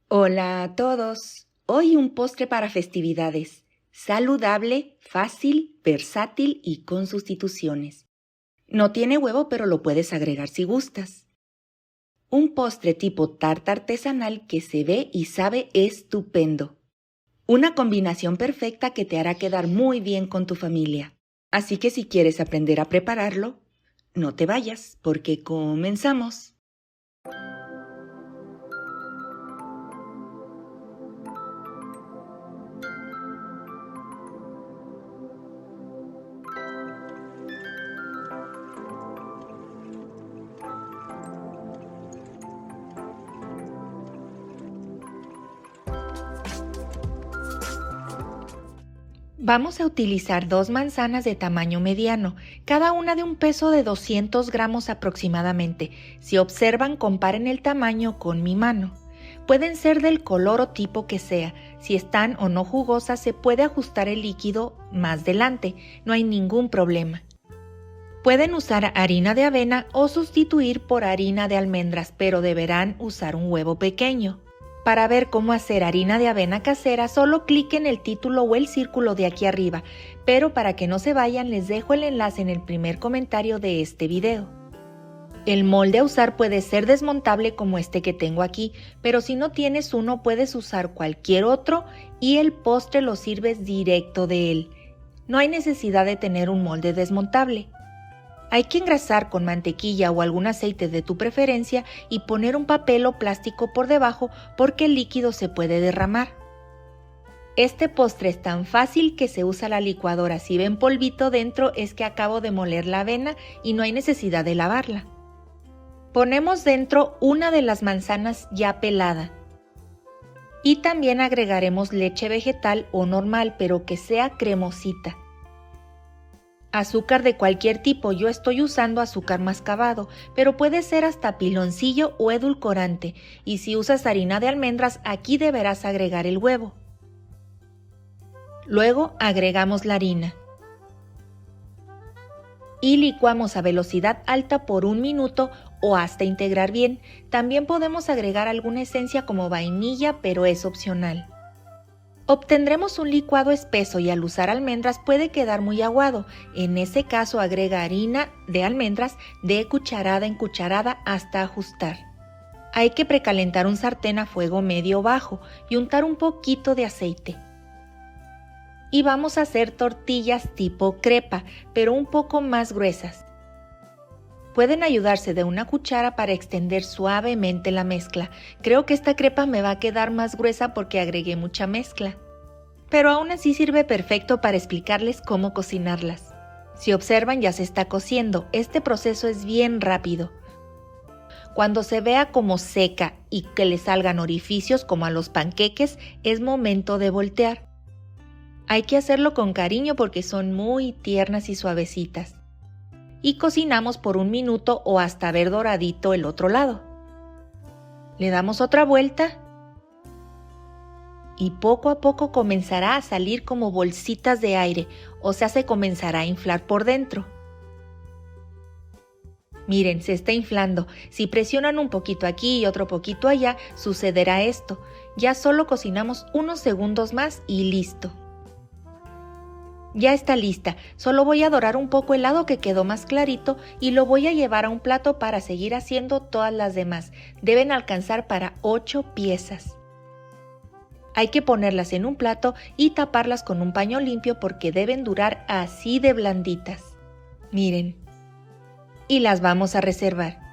Hola a todos. Hoy un postre para festividades. Saludable, fácil, versátil y con sustituciones. No tiene huevo, pero lo puedes agregar si gustas. Un postre tipo tarta artesanal que se ve y sabe estupendo. Una combinación perfecta que te hará quedar muy bien con tu familia. Así que si quieres aprender a prepararlo, no te vayas porque comenzamos. Vamos a utilizar 2 manzanas de tamaño mediano, cada una de un peso de 200 gramos aproximadamente. Si observan, comparen el tamaño con mi mano. Pueden ser del color o tipo que sea. Si están o no jugosas, se puede ajustar el líquido más delante. No hay ningún problema. Pueden usar harina de avena o sustituir por harina de almendras, pero deberán usar un huevo pequeño. Para ver cómo hacer harina de avena casera, solo cliquen el título o el círculo de aquí arriba, pero para que no se vayan les dejo el enlace en el primer comentario de este video. El molde a usar puede ser desmontable como este que tengo aquí, pero si no tienes uno puedes usar cualquier otro y el postre lo sirves directo de él. No hay necesidad de tener un molde desmontable. Hay que engrasar con mantequilla o algún aceite de tu preferencia y poner un papel o plástico por debajo porque el líquido se puede derramar. Este postre es tan fácil que se usa la licuadora. Si ven polvito dentro es que acabo de moler la avena y no hay necesidad de lavarla. Ponemos dentro una de las manzanas ya pelada. Y también agregaremos leche vegetal o normal, pero que sea cremosita. Azúcar de cualquier tipo, yo estoy usando azúcar mascabado, pero puede ser hasta piloncillo o edulcorante, y si usas harina de almendras, aquí deberás agregar el huevo. Luego agregamos la harina. Y licuamos a velocidad alta por 1 minuto o hasta integrar bien. También podemos agregar alguna esencia como vainilla, pero es opcional. Obtendremos un licuado espeso y al usar almendras puede quedar muy aguado. En ese caso agrega harina de almendras de cucharada en cucharada hasta ajustar. Hay que precalentar un sartén a fuego medio o bajo y untar un poquito de aceite. Y vamos a hacer tortillas tipo crepa, pero un poco más gruesas. Pueden ayudarse de una cuchara para extender suavemente la mezcla. Creo que esta crepa me va a quedar más gruesa porque agregué mucha mezcla. Pero aún así sirve perfecto para explicarles cómo cocinarlas. Si observan ya se está cociendo. Este proceso es bien rápido. Cuando se vea como seca y que le salgan orificios como a los panqueques, es momento de voltear. Hay que hacerlo con cariño porque son muy tiernas y suavecitas. Y cocinamos por 1 minuto o hasta ver doradito el otro lado. Le damos otra vuelta y poco a poco comenzará a salir como bolsitas de aire, o sea, se comenzará a inflar por dentro. Miren, se está inflando. Si presionan un poquito aquí y otro poquito allá, sucederá esto. Ya solo cocinamos unos segundos más y listo. Ya está lista, solo voy a dorar un poco el lado que quedó más clarito y lo voy a llevar a un plato para seguir haciendo todas las demás. Deben alcanzar para 8 piezas. Hay que ponerlas en un plato y taparlas con un paño limpio porque deben durar así de blanditas. Miren. Y las vamos a reservar.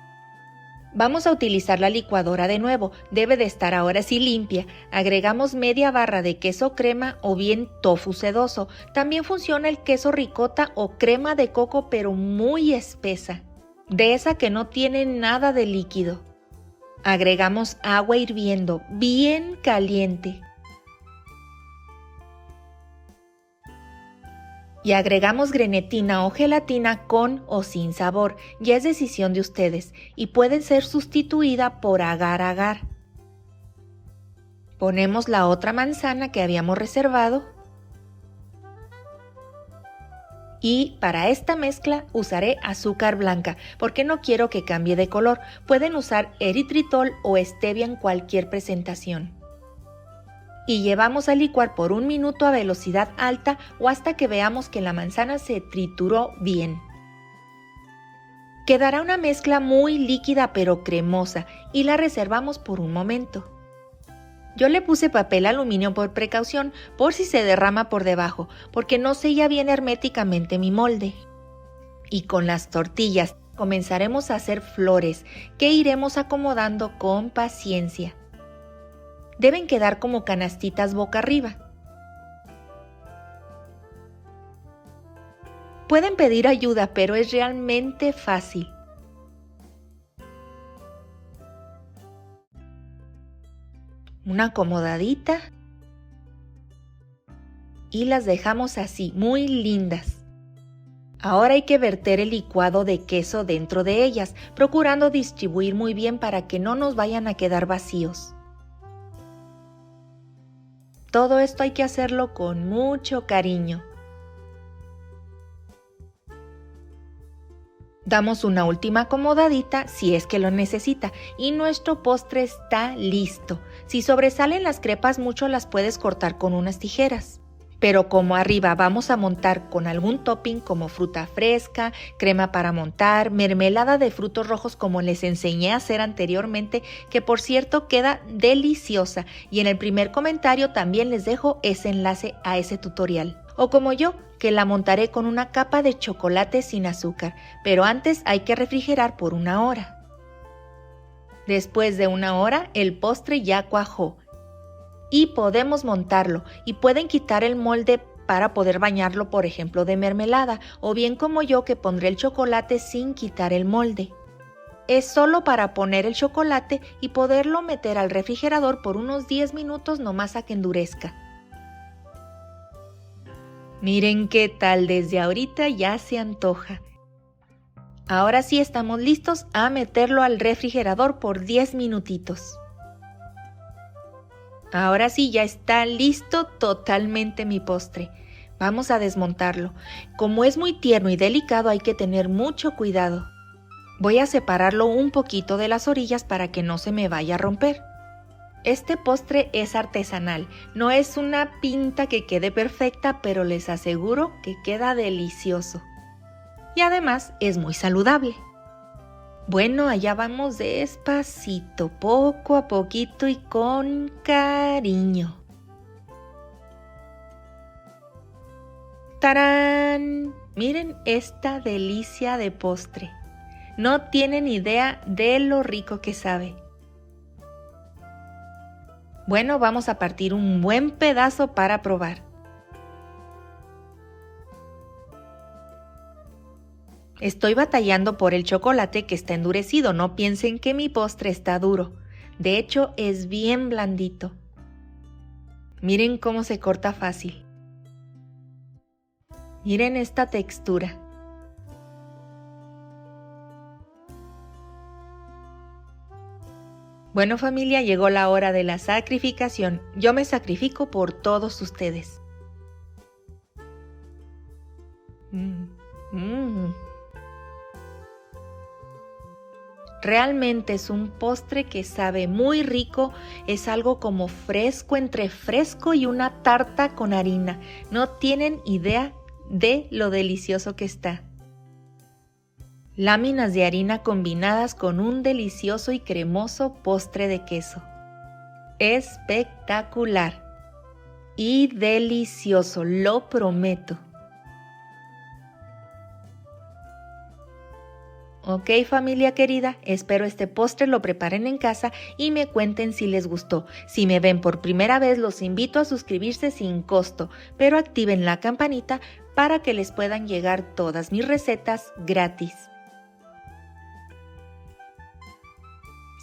Vamos a utilizar la licuadora de nuevo, debe de estar ahora sí limpia. Agregamos media barra de queso crema o bien tofu sedoso. También funciona el queso ricota o crema de coco pero muy espesa, de esa que no tiene nada de líquido. Agregamos agua hirviendo, bien caliente. Y agregamos grenetina o gelatina con o sin sabor, ya es decisión de ustedes, y pueden ser sustituida por agar-agar. Ponemos la otra manzana que habíamos reservado. Y para esta mezcla usaré azúcar blanca, porque no quiero que cambie de color. Pueden usar eritritol o stevia en cualquier presentación. y llevamos a licuar por 1 minuto a velocidad alta o hasta que veamos que la manzana se trituró bien. Quedará una mezcla muy líquida pero cremosa y la reservamos por un momento. Yo le puse papel aluminio por precaución por si se derrama por debajo, porque no sella bien herméticamente mi molde. Y con las tortillas comenzaremos a hacer flores que iremos acomodando con paciencia. Deben quedar como canastitas boca arriba. Pueden pedir ayuda, pero es realmente fácil. Una acomodadita y las dejamos así, muy lindas. Ahora hay que verter el licuado de queso dentro de ellas, procurando distribuir muy bien para que no nos vayan a quedar vacíos. Todo esto hay que hacerlo con mucho cariño. Damos una última acomodadita si es que lo necesita y nuestro postre está listo. Si sobresalen las crepas mucho las puedes cortar con unas tijeras. Pero como arriba vamos a montar con algún topping como fruta fresca, crema para montar, mermelada de frutos rojos como les enseñé a hacer anteriormente, que por cierto queda deliciosa, y en el primer comentario también les dejo ese enlace a ese tutorial. O como yo, que la montaré con una capa de chocolate sin azúcar, pero antes hay que refrigerar por 1 hora. Después de 1 hora el postre ya cuajó. Y podemos montarlo y pueden quitar el molde para poder bañarlo, por ejemplo, de mermelada, o bien como yo que pondré el chocolate sin quitar el molde. Es solo para poner el chocolate y poderlo meter al refrigerador por unos 10 minutos nomás a que endurezca. Miren qué tal, desde ahorita ya se antoja. Ahora sí estamos listos a meterlo al refrigerador por 10 minutitos. Ahora sí, ya está listo totalmente mi postre. Vamos a desmontarlo. Como es muy tierno y delicado hay que tener mucho cuidado. Voy a separarlo un poquito de las orillas para que no se me vaya a romper. Este postre es artesanal, no es una pinta que quede perfecta, pero les aseguro que queda delicioso. Y además es muy saludable. Bueno, allá vamos despacito, poco a poquito y con cariño. ¡Tarán! Miren esta delicia de postre. No tienen idea de lo rico que sabe. Bueno, vamos a partir un buen pedazo para probar. Estoy batallando por el chocolate que está endurecido, no piensen que mi postre está duro. De hecho, es bien blandito. Miren cómo se corta fácil. Miren esta textura. Bueno familia, llegó la hora de la sacrificación. Yo me sacrifico por todos ustedes. Realmente es un postre que sabe muy rico, es algo como fresco entre fresco y una tarta con harina. No tienen idea de lo delicioso que está. Láminas de harina combinadas con un delicioso y cremoso postre de queso. Espectacular y delicioso, lo prometo. Ok familia querida, espero este postre lo preparen en casa y me cuenten si les gustó. Si me ven por primera vez los invito a suscribirse sin costo, pero activen la campanita para que les puedan llegar todas mis recetas gratis.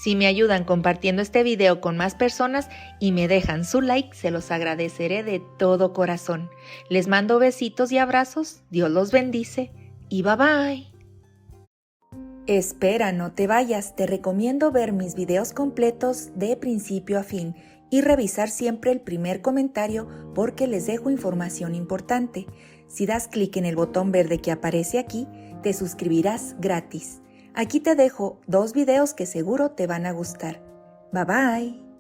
Si me ayudan compartiendo este video con más personas y me dejan su like, se los agradeceré de todo corazón. Les mando besitos y abrazos, Dios los bendice y bye bye. Espera, no te vayas, te recomiendo ver mis videos completos de principio a fin y revisar siempre el primer comentario porque les dejo información importante. Si das clic en el botón verde que aparece aquí, te suscribirás gratis. Aquí te dejo 2 videos que seguro te van a gustar. Bye bye.